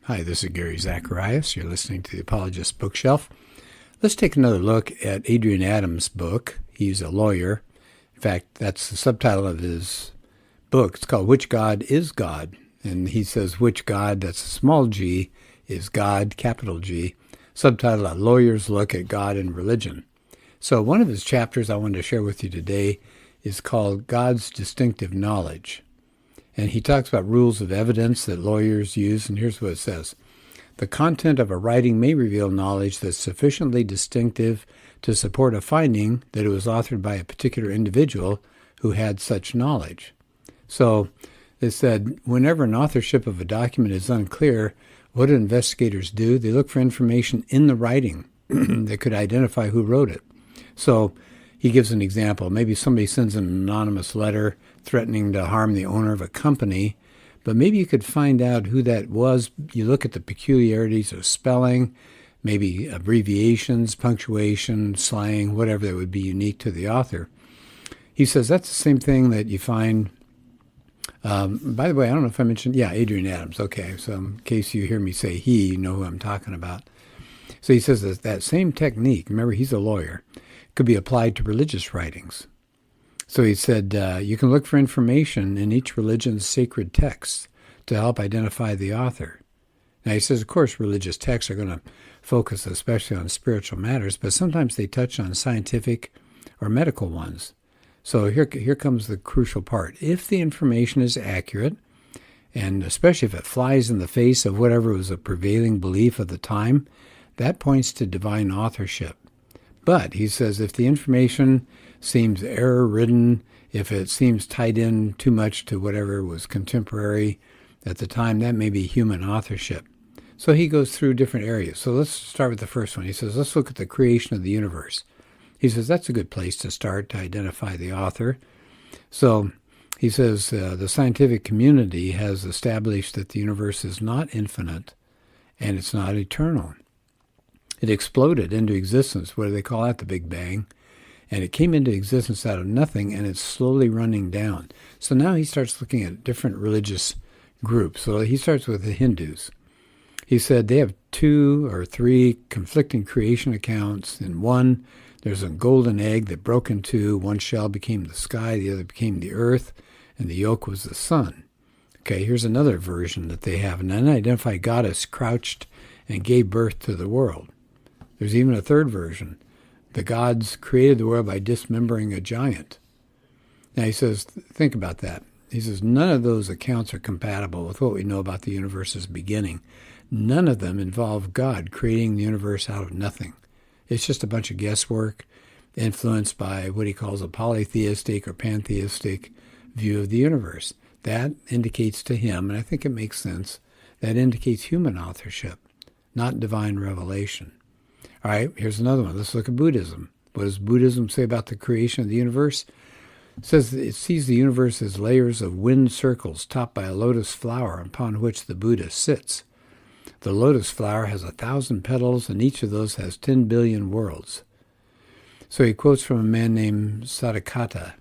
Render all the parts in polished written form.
Hi, this is Gary Zacharias. You're listening to the Apologist Bookshelf. Let's take another look at Adrian Adams' book. He's a lawyer. In fact, that's the subtitle of his book. It's called Which God is God? And he says which God, that's a small g, is God, capital G. Subtitle, A Lawyer's Look at God and Religion. So one of his chapters I wanted to share with you today is called God's Distinctive Knowledge. And he talks about rules of evidence that lawyers use, and here's what it says. The content of a writing may reveal knowledge that's sufficiently distinctive to support a finding that it was authored by a particular individual who had such knowledge. So it said, whenever an authorship of a document is unclear, what do investigators do? They look for information in the writing that could identify who wrote it. So he gives an example. Maybe somebody sends an anonymous letter threatening to harm the owner of a company, but maybe you could find out who that was. You look at the peculiarities of spelling, maybe abbreviations, punctuation, slang, whatever that would be unique to the author. He says that's the same thing that you find. By the way, I don't know if I mentioned, Adrian Adams. Okay, so in case you hear me say he, you know who I'm talking about. So he says that same technique, remember he's a lawyer, could be applied to religious writings. So he said, you can look for information in each religion's sacred texts to help identify the author. Now he says, of course, religious texts are going to focus especially on spiritual matters, but sometimes they touch on scientific or medical ones. So here comes the crucial part. If the information is accurate, and especially if it flies in the face of whatever was a prevailing belief at the time, that points to divine authorship. But, he says, if the information seems error-ridden, if it seems tied in too much to whatever was contemporary at the time, that may be human authorship. So he goes through different areas. So let's start with the first one. He says, let's look at the creation of the universe. He says that's a good place to start to identify the author. So he says the scientific community has established that the universe is not infinite and it's not eternal. It exploded into existence. What do they call that? The Big Bang. And it came into existence out of nothing, and it's slowly running down. So now he starts looking at different religious groups. So he starts with the Hindus. He said they have 2 or 3 conflicting creation accounts. In one, there's a golden egg that broke in two. One shell became the sky, the other became the earth, and the yolk was the sun. Okay, here's another version that they have. An unidentified goddess crouched and gave birth to the world. There's even a third version. The gods created the world by dismembering a giant. Now he says, think about that. He says, none of those accounts are compatible with what we know about the universe's beginning. None of them involve God creating the universe out of nothing. It's just a bunch of guesswork influenced by what he calls a polytheistic or pantheistic view of the universe. That indicates to him, and I think it makes sense, that indicates human authorship, not divine revelation. All right, here's another one. Let's look at Buddhism. What does Buddhism say about the creation of the universe? It says that it sees the universe as layers of wind circles topped by a lotus flower upon which the Buddha sits. The lotus flower has 1,000 petals, and each of those has 10 billion worlds. So he quotes from a man named Sadhakata.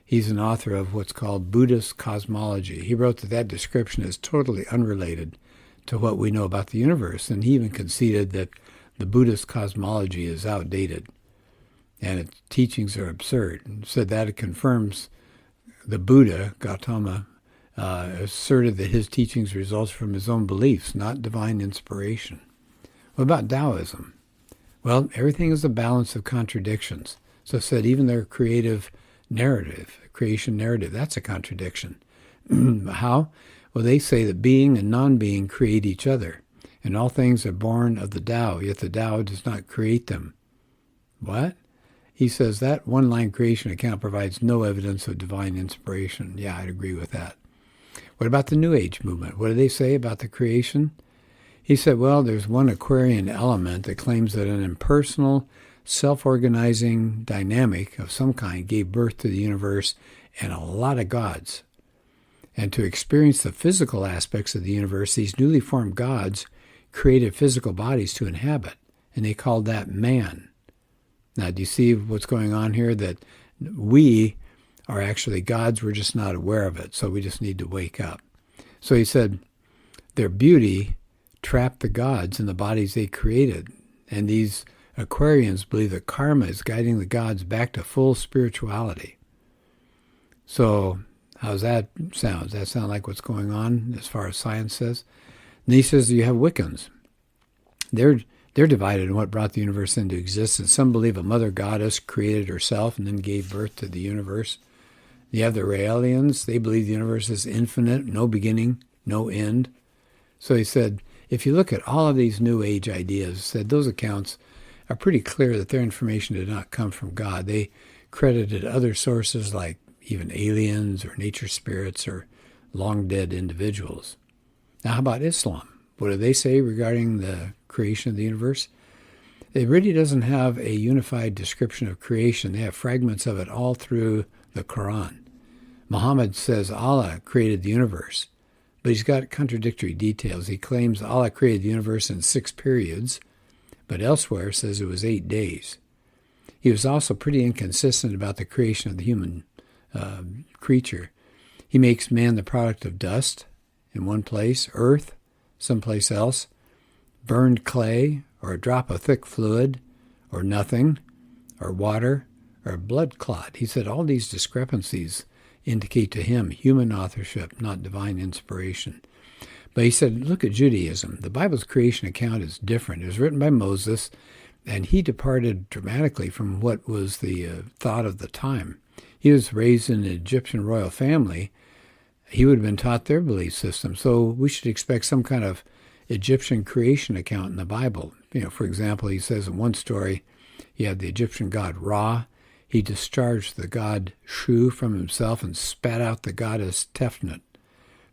He's an author of what's called Buddhist cosmology. He wrote that description is totally unrelated to what we know about the universe, and he even conceded that the Buddhist cosmology is outdated and its teachings are absurd. And said that it confirms the Buddha, Gautama, asserted that his teachings result from his own beliefs, not divine inspiration. What about Taoism? Well, everything is a balance of contradictions. So it said even their creative narrative, creation narrative, that's a contradiction. How? Well, they say that being and non-being create each other. And all things are born of the Tao, yet the Tao does not create them. What? He says that one-line creation account provides no evidence of divine inspiration. Yeah, I'd agree with that. What about the New Age movement? What do they say about the creation? He said, well, there's one Aquarian element that claims that an impersonal, self-organizing dynamic of some kind gave birth to the universe and a lot of gods. And to experience the physical aspects of the universe, these newly formed gods created physical bodies to inhabit, and they called that man. Now, do you see what's going on here? That we are actually gods, we're just not aware of it, so we just need to wake up. So he said, their beauty trap the gods in the bodies they created. And these Aquarians believe that karma is guiding the gods back to full spirituality. So how's that sound? Does that sound like what's going on as far as science says? And he says you have Wiccans. They're divided in what brought the universe into existence. Some believe a mother goddess created herself and then gave birth to the universe. You have the Raelians. They believe the universe is infinite, no beginning, no end. So he said, if you look at all of these New Age ideas, said those accounts are pretty clear that their information did not come from God. They credited other sources like even aliens or nature spirits or long-dead individuals. Now, how about Islam? What do they say regarding the creation of the universe? It really doesn't have a unified description of creation. They have fragments of it all through the Quran. Muhammad says Allah created the universe, but he's got contradictory details. He claims Allah created the universe in 6 periods, but elsewhere says it was 8 days. He was also pretty inconsistent about the creation of the human creature. He makes man the product of dust in one place, earth someplace else, burned clay, or a drop of thick fluid, or nothing, or water, or a blood clot. He said all these discrepancies indicate to him human authorship, not divine inspiration. But he said, look at Judaism. The Bible's creation account is different. It was written by Moses, and he departed dramatically from what was the thought of the time. He was raised in an Egyptian royal family. He would have been taught their belief system. So we should expect some kind of Egyptian creation account in the Bible. For example, he says in one story, you have the Egyptian god Ra. He discharged the god Shu from himself and spat out the goddess Tefnut.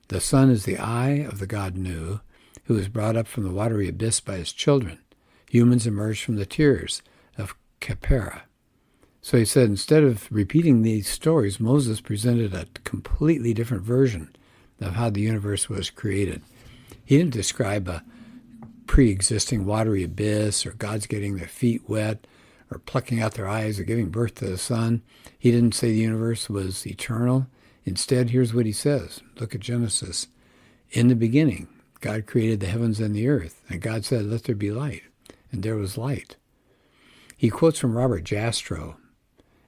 The sun is the eye of the god Nu, who was brought up from the watery abyss by his children. Humans emerged from the tears of Khepera. So he said, instead of repeating these stories, Moses presented a completely different version of how the universe was created. He didn't describe a pre-existing watery abyss or gods getting their feet wet or plucking out their eyes or giving birth to the sun. He didn't say the universe was eternal. Instead, here's what he says. Look at Genesis. In the beginning, God created the heavens and the earth, and God said, let there be light, and there was light. He quotes from Robert Jastrow,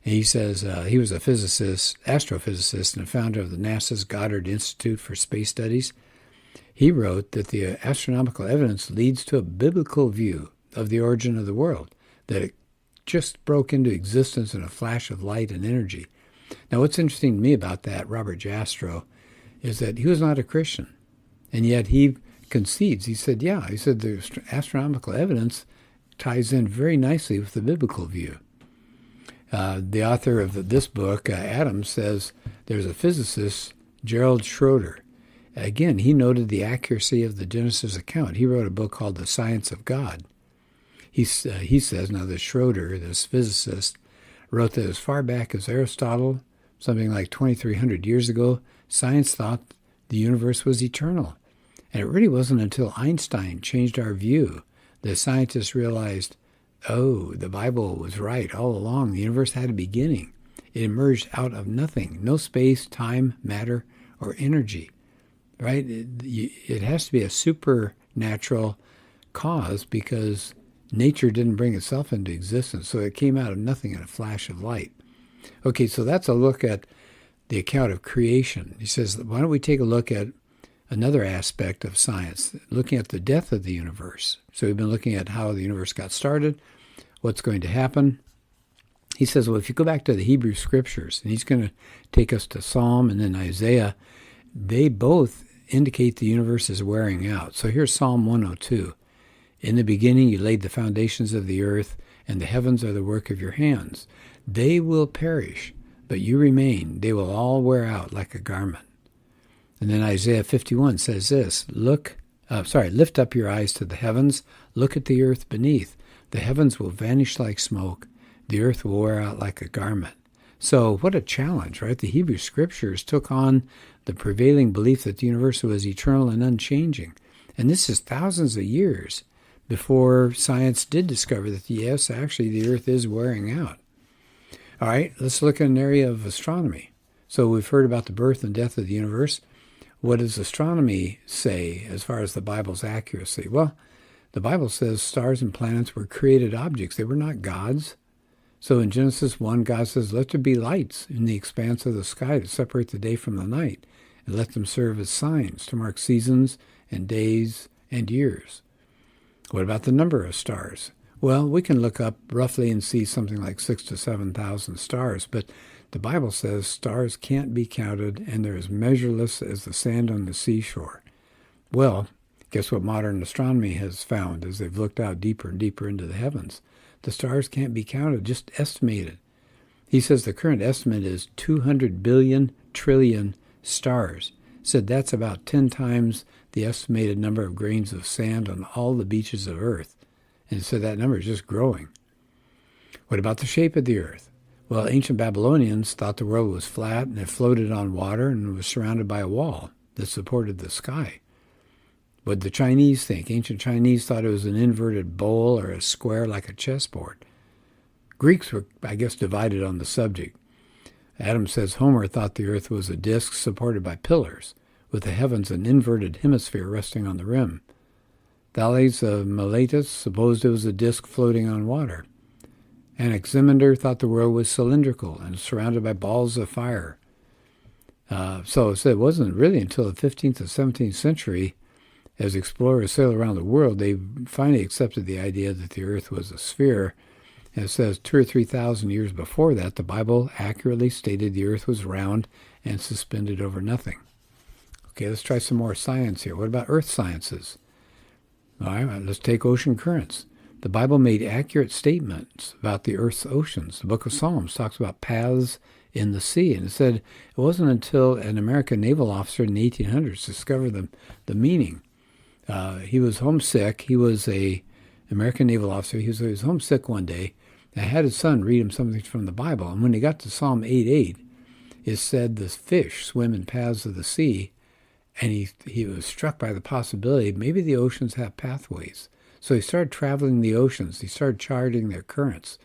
and he says he was a physicist, astrophysicist, and founder of the NASA's Goddard Institute for Space Studies. He wrote that the astronomical evidence leads to a biblical view of the origin of the world, that it just broke into existence in a flash of light and energy. Now, what's interesting to me about that, Robert Jastrow, is that he was not a Christian, and yet he concedes. He said, the astronomical evidence ties in very nicely with the biblical view. The author of this book, Adams, says there's a physicist, Gerald Schroeder. Again, he noted the accuracy of the Genesis account. He wrote a book called The Science of God. He says, now this Schroeder, this physicist, wrote that as far back as Aristotle, something like 2,300 years ago, science thought the universe was eternal. And it really wasn't until Einstein changed our view that scientists realized, oh, the Bible was right all along. The universe had a beginning. It emerged out of nothing. No space, time, matter, or energy. Right? It has to be a supernatural cause because nature didn't bring itself into existence. So it came out of nothing in a flash of light. Okay, so that's a look at the account of creation. He says, why don't we take a look at another aspect of science, looking at the death of the universe. So we've been looking at how the universe got started, what's going to happen. He says, well, if you go back to the Hebrew scriptures, and he's going to take us to Psalm and then Isaiah, they both indicate the universe is wearing out. So here's Psalm 102. In the beginning you laid the foundations of the earth, and the heavens are the work of your hands. They will perish, but you remain. They will all wear out like a garment. And then Isaiah 51 says this, lift up your eyes to the heavens, look at the earth beneath. The heavens will vanish like smoke, the earth will wear out like a garment. So what a challenge, right? The Hebrew scriptures took on the prevailing belief that the universe was eternal and unchanging. And this is thousands of years before science did discover that, yes, actually the earth is wearing out. All right, let's look at an area of astronomy. So we've heard about the birth and death of the universe. What does astronomy say as far as the Bible's accuracy? Well, the Bible says stars and planets were created objects. They were not gods. So in Genesis 1, God says, let there be lights in the expanse of the sky to separate the day from the night, and let them serve as signs to mark seasons and days and years. What about the number of stars? Well, we can look up roughly and see something like 6,000 to 7,000 stars, but the Bible says stars can't be counted, and they're as measureless as the sand on the seashore. Well, guess what modern astronomy has found as they've looked out deeper and deeper into the heavens? The stars can't be counted, just estimated. He says the current estimate is 200 billion trillion stars. Said that's about 10 times the estimated number of grains of sand on all the beaches of Earth. And so that number is just growing. What about the shape of the Earth? Well, ancient Babylonians thought the world was flat and it floated on water and was surrounded by a wall that supported the sky. What did the Chinese think? Ancient Chinese thought it was an inverted bowl or a square like a chessboard. Greeks were, I guess, divided on the subject. Adams says Homer thought the Earth was a disk supported by pillars, with the heavens an inverted hemisphere resting on the rim. Thales of Miletus supposed it was a disk floating on water. Anaximander thought the world was cylindrical and surrounded by balls of fire. So it wasn't really until the 15th and 17th century, as explorers sailed around the world, they finally accepted the idea that the Earth was a sphere. And it says 2,000 or 3,000 years before that, the Bible accurately stated the Earth was round and suspended over nothing. Okay, let's try some more science here. What about earth sciences? All right, let's take ocean currents. The Bible made accurate statements about the Earth's oceans. The book of Psalms talks about paths in the sea, and it said it wasn't until an American naval officer in the 1800s discovered the meaning. He was homesick. He was an American naval officer. He was homesick one day. I had his son read him something from the Bible, and when he got to Psalm 8:8, it said the fish swim in paths of the sea, and he was struck by the possibility maybe the oceans have pathways. So he started traveling the oceans. He started charting their currents.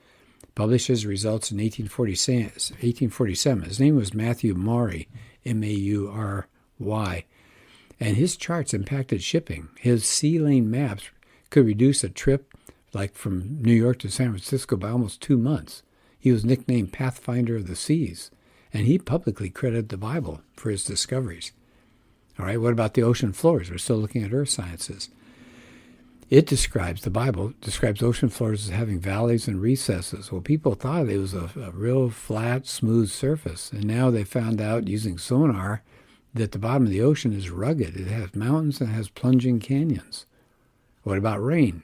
Published his results in 1847. His name was Matthew Maury, Maury, and his charts impacted shipping. His sea lane maps could reduce a trip like from New York to San Francisco by almost 2 months. He was nicknamed Pathfinder of the Seas, and he publicly credited the Bible for his discoveries. All right, what about the ocean floors? We're still looking at earth sciences. The Bible describes ocean floors as having valleys and recesses. Well, people thought it was a real flat, smooth surface, and now they found out using sonar that the bottom of the ocean is rugged. It has mountains and has plunging canyons. What about rain?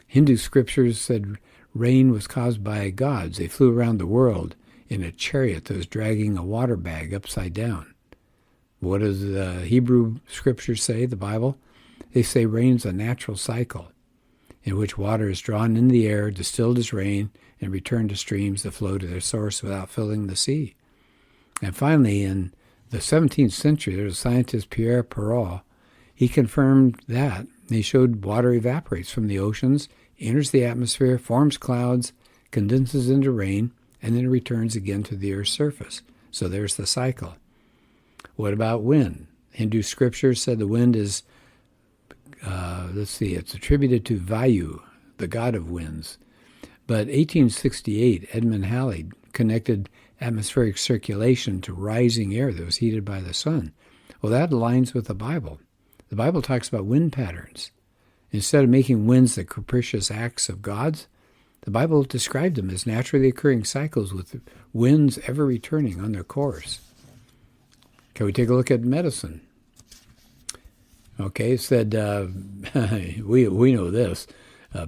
Hindu scriptures said rain was caused by gods. They flew around the world in a chariot that was dragging a water bag upside down. What does the Hebrew scriptures say, the Bible? They say rain's a natural cycle in which water is drawn in the air, distilled as rain, and returned to streams that flow to their source without filling the sea. And finally, in the 17th century, there was a scientist, Pierre Perrault. He confirmed that. He showed water evaporates from the oceans, enters the atmosphere, forms clouds, condenses into rain, and then returns again to the Earth's surface. So there's the cycle. What about wind? Hindu scriptures said the wind is, it's attributed to Vayu, the god of winds. But 1868, Edmund Halley connected atmospheric circulation to rising air that was heated by the sun. Well, that aligns with the Bible. The Bible talks about wind patterns. Instead of making winds the capricious acts of gods, the Bible described them as naturally occurring cycles with winds ever returning on their course. Can we take a look at medicine? Okay, it said, we know this.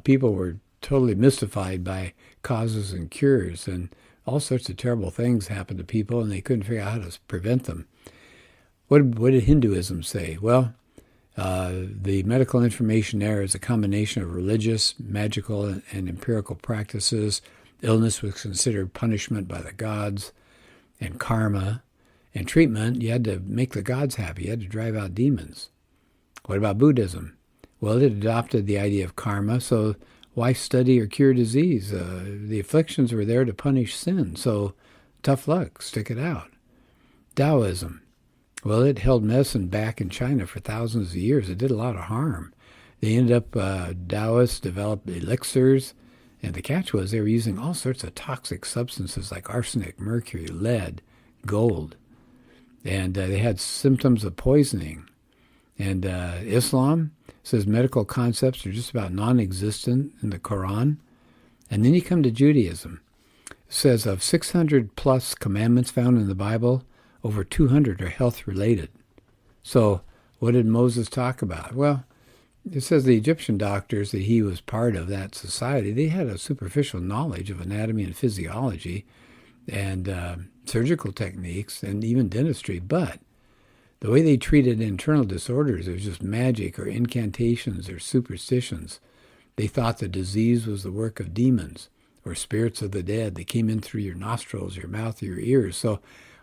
People were totally mystified by causes and cures, and all sorts of terrible things happened to people, and they couldn't figure out how to prevent them. What did Hinduism say? Well, the medical information there is a combination of religious, magical, and empirical practices. Illness was considered punishment by the gods, and karma. And treatment, you had to make the gods happy. You had to drive out demons. What about Buddhism? Well, it adopted the idea of karma, so why study or cure disease? The afflictions were there to punish sin, so tough luck, stick it out. Taoism. Well, it held medicine back in China for thousands of years. It did a lot of harm. They ended up, Taoists developed elixirs, and the catch was they were using all sorts of toxic substances like arsenic, mercury, lead, gold. And they had symptoms of poisoning. And Islam says medical concepts are just about non-existent in the Quran. And then you come to Judaism. It says of 600 plus commandments found in the Bible, over 200 are health-related. So what did Moses talk about? Well, it says the Egyptian doctors that he was part of that society, they had a superficial knowledge of anatomy and physiology and surgical techniques and even dentistry, but the way they treated internal disorders, it was just magic or incantations or superstitions. They thought the disease was the work of demons or spirits of the dead. They came in through your nostrils, your mouth, your ears. So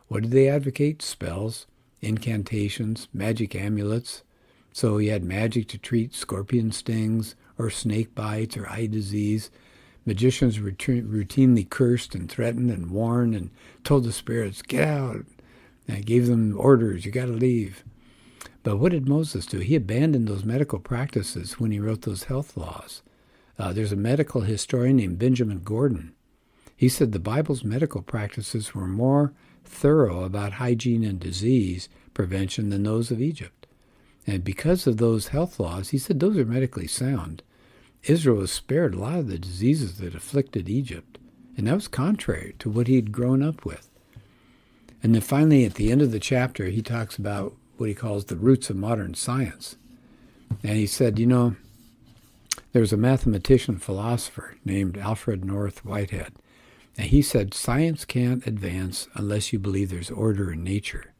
what did they advocate? Spells, incantations, magic amulets. So you had magic to treat scorpion stings or snake bites or eye disease. Magicians routinely cursed and threatened and warned and told the spirits, get out. And gave them orders, you got to leave. But what did Moses do? He abandoned those medical practices when he wrote those health laws. There's a medical historian named Benjamin Gordon. He said the Bible's medical practices were more thorough about hygiene and disease prevention than those of Egypt. And because of those health laws, he said those are medically sound. Israel was spared a lot of the diseases that afflicted Egypt. And that was contrary to what he'd grown up with. And then finally, at the end of the chapter, he talks about what he calls the roots of modern science. And he said, there was a mathematician philosopher named Alfred North Whitehead. And he said, science can't advance unless you believe there's order in nature.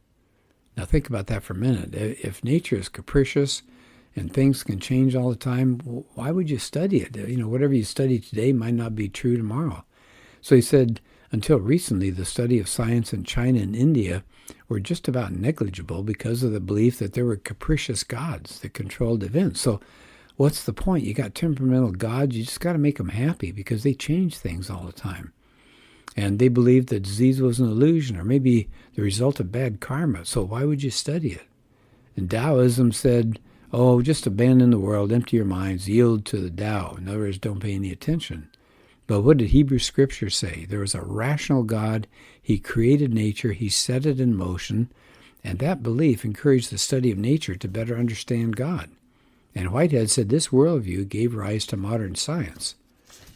Now think about that for a minute. If nature is capricious and things can change all the time, why would you study it? Whatever you study today might not be true tomorrow. So he said, until recently, the study of science in China and India were just about negligible because of the belief that there were capricious gods that controlled events. So what's the point? You got temperamental gods, you just got to make them happy because they change things all the time. And they believed that disease was an illusion or maybe the result of bad karma. So why would you study it? And Taoism said, just abandon the world, empty your minds, yield to the Tao. In other words, don't pay any attention. But what did Hebrew Scripture say? There was a rational God. He created nature. He set it in motion. And that belief encouraged the study of nature to better understand God. And Whitehead said this worldview gave rise to modern science.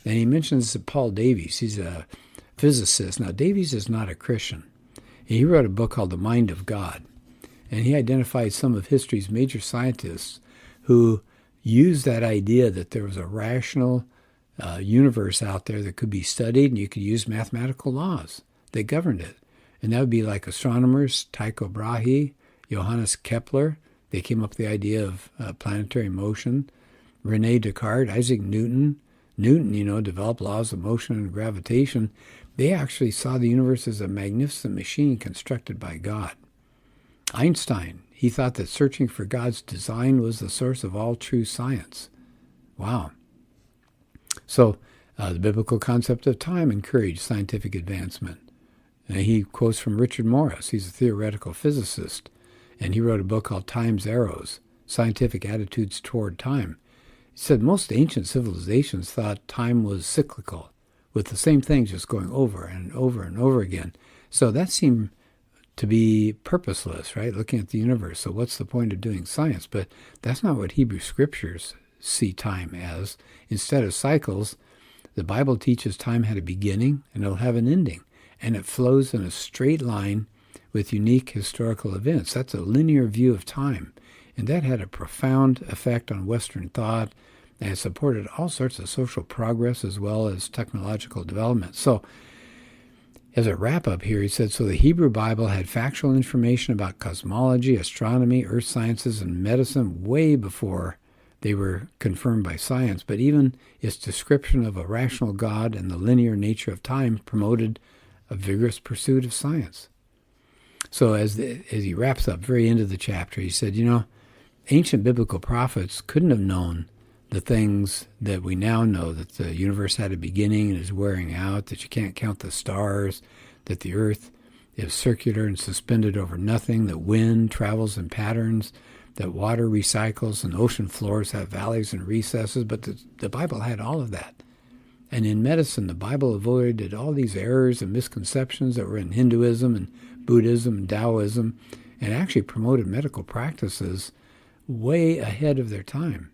And he mentions Paul Davies. He's a physicist. Now, Davies is not a Christian. He wrote a book called The Mind of God. And he identified some of history's major scientists who used that idea that there was a rational universe out there that could be studied, and you could use mathematical laws that governed it. And that would be like astronomers, Tycho Brahe, Johannes Kepler. They came up with the idea of planetary motion. René Descartes, Isaac Newton. Newton, developed laws of motion and gravitation. They actually saw the universe as a magnificent machine constructed by God. Einstein, he thought that searching for God's design was the source of all true science. Wow. So the biblical concept of time encouraged scientific advancement. And he quotes from Richard Morris. He's a theoretical physicist. And he wrote a book called Time's Arrows, Scientific Attitudes Toward Time. He said most ancient civilizations thought time was cyclical, with the same thing just going over and over and over again. So that seemed to be purposeless, right? Looking at the universe. So what's the point of doing science? But that's not what Hebrew Scriptures see time as. Instead of cycles, the Bible teaches time had a beginning and it'll have an ending. And it flows in a straight line with unique historical events. That's a linear view of time. And that had a profound effect on Western thought and it supported all sorts of social progress as well as technological development. So as a wrap-up here, he said, so the Hebrew Bible had factual information about cosmology, astronomy, earth sciences, and medicine way before they were confirmed by science. But even its description of a rational God and the linear nature of time promoted a vigorous pursuit of science. So as he wraps up, very end of the chapter, he said, ancient biblical prophets couldn't have known the things that we now know, that the universe had a beginning and is wearing out, that you can't count the stars, that the earth is circular and suspended over nothing, that wind travels in patterns, that water recycles, and ocean floors have valleys and recesses. But the Bible had all of that. And in medicine, the Bible avoided all these errors and misconceptions that were in Hinduism and Buddhism and Taoism, and actually promoted medical practices way ahead of their time.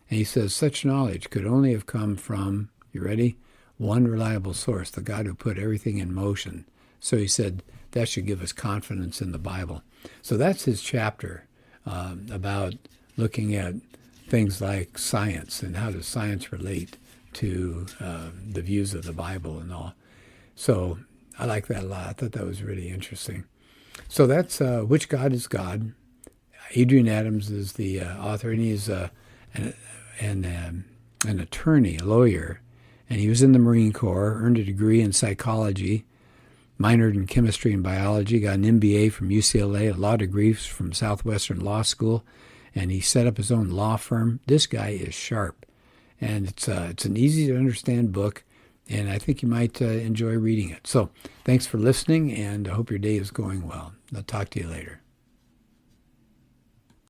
And he says such knowledge could only have come from, you ready? One reliable source, the God who put everything in motion. So he said that should give us confidence in the Bible. So that's his chapter about looking at things like science and how does science relate to the views of the Bible and all. So I like that a lot. I thought that was really interesting. So that's Which God is God. Adrian Adams is the author, and he's an attorney, a lawyer, and he was in the Marine Corps, earned a degree in psychology, minored in chemistry and biology, got an MBA from UCLA, a law degree from Southwestern Law School, and he set up his own law firm. This guy is sharp, and it's an easy-to-understand book, and I think you might enjoy reading it. So thanks for listening, and I hope your day is going well. I'll talk to you later.